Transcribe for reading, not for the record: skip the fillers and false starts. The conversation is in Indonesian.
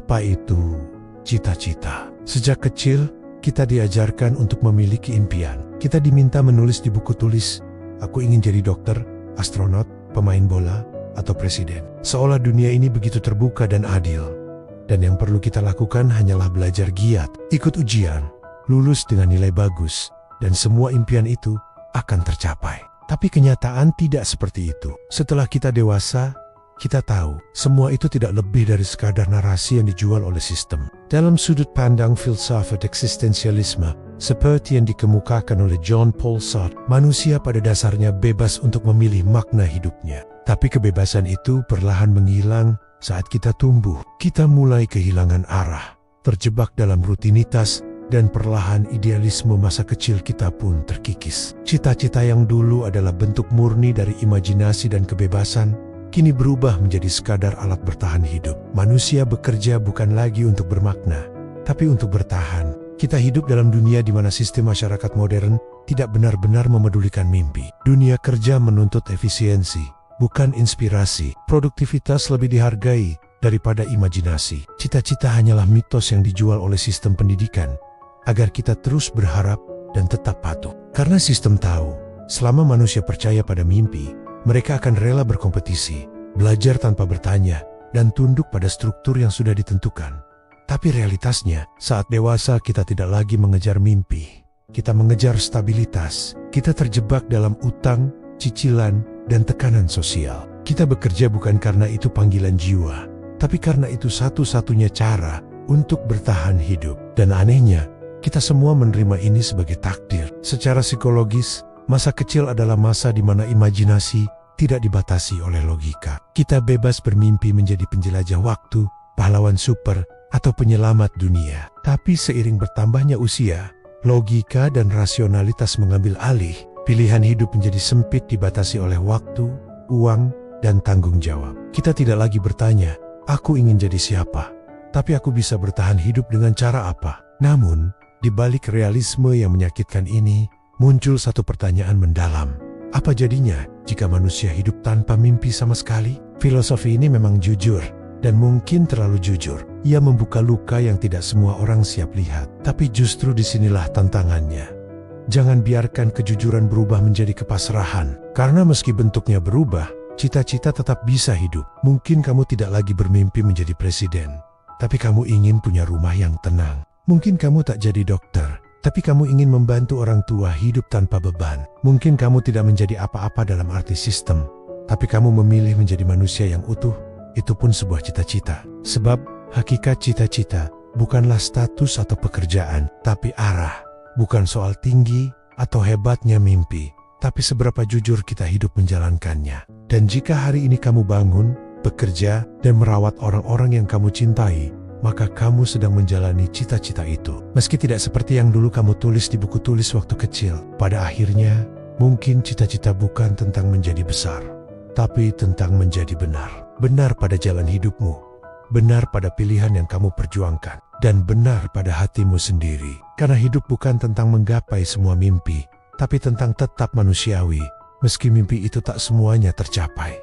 Apa itu cita-cita? Sejak kecil, kita diajarkan untuk memiliki impian. Kita diminta menulis di buku tulis, aku ingin jadi dokter, astronot, pemain bola, atau presiden. Seolah dunia ini begitu terbuka dan adil. Dan yang perlu kita lakukan hanyalah belajar giat, ikut ujian, lulus dengan nilai bagus, dan semua impian itu akan tercapai. Tapi kenyataan tidak seperti itu. Setelah kita dewasa, kita tahu semua itu tidak lebih dari sekadar narasi yang dijual oleh sistem. Dalam sudut pandang filsafat eksistensialisme, seperti yang dikemukakan oleh John Paul Sartre, manusia pada dasarnya bebas untuk memilih makna hidupnya. Tapi kebebasan itu perlahan menghilang saat kita tumbuh. Kita mulai kehilangan arah, terjebak dalam rutinitas, dan perlahan idealisme masa kecil kita pun terkikis. Cita-cita yang dulu adalah bentuk murni dari imajinasi dan kebebasan, kini berubah menjadi sekadar alat bertahan hidup. Manusia bekerja bukan lagi untuk bermakna, tapi untuk bertahan. Kita hidup dalam dunia di mana sistem masyarakat modern tidak benar-benar memedulikan mimpi. Dunia kerja menuntut efisiensi, bukan inspirasi. Produktivitas lebih dihargai daripada imajinasi. Cita-cita hanyalah mitos yang dijual oleh sistem pendidikan, agar kita terus berharap dan tetap patuh. Karena sistem tahu, selama manusia percaya pada mimpi, mereka akan rela berkompetisi, belajar tanpa bertanya, dan tunduk pada struktur yang sudah ditentukan. Tapi realitasnya, saat dewasa kita tidak lagi mengejar mimpi. Kita mengejar stabilitas. Kita terjebak dalam utang, cicilan, dan tekanan sosial. Kita bekerja bukan karena itu panggilan jiwa, tapi karena itu satu-satunya cara untuk bertahan hidup. Dan anehnya, kita semua menerima ini sebagai takdir. Secara psikologis, masa kecil adalah masa di mana imajinasi tidak dibatasi oleh logika. Kita bebas bermimpi menjadi penjelajah waktu, pahlawan super, atau penyelamat dunia. Tapi seiring bertambahnya usia, logika dan rasionalitas mengambil alih. Pilihan hidup menjadi sempit, dibatasi oleh waktu, uang, dan tanggung jawab. Kita tidak lagi bertanya, aku ingin jadi siapa? Tapi aku bisa bertahan hidup dengan cara apa? Namun, di balik realisme yang menyakitkan ini, muncul satu pertanyaan mendalam. Apa jadinya jika manusia hidup tanpa mimpi sama sekali? Filosofi ini memang jujur, dan mungkin terlalu jujur. Ia membuka luka yang tidak semua orang siap lihat. Tapi justru disinilah tantangannya. Jangan biarkan kejujuran berubah menjadi kepasrahan. Karena meski bentuknya berubah, cita-cita tetap bisa hidup. Mungkin kamu tidak lagi bermimpi menjadi presiden, tapi kamu ingin punya rumah yang tenang. Mungkin kamu tak jadi dokter, tapi kamu ingin membantu orang tua hidup tanpa beban. Mungkin kamu tidak menjadi apa-apa dalam arti sistem, tapi kamu memilih menjadi manusia yang utuh. Itu pun sebuah cita-cita. Sebab hakikat cita-cita bukanlah status atau pekerjaan, tapi arah. Bukan soal tinggi atau hebatnya mimpi, tapi seberapa jujur kita hidup menjalankannya. Dan jika hari ini kamu bangun, bekerja, dan merawat orang-orang yang kamu cintai, maka kamu sedang menjalani cita-cita itu. Meski tidak seperti yang dulu kamu tulis di buku tulis waktu kecil, pada akhirnya mungkin cita-cita bukan tentang menjadi besar, tapi tentang menjadi benar. Benar pada jalan hidupmu, benar pada pilihan yang kamu perjuangkan, dan benar pada hatimu sendiri. Karena hidup bukan tentang menggapai semua mimpi, tapi tentang tetap manusiawi, meski mimpi itu tak semuanya tercapai.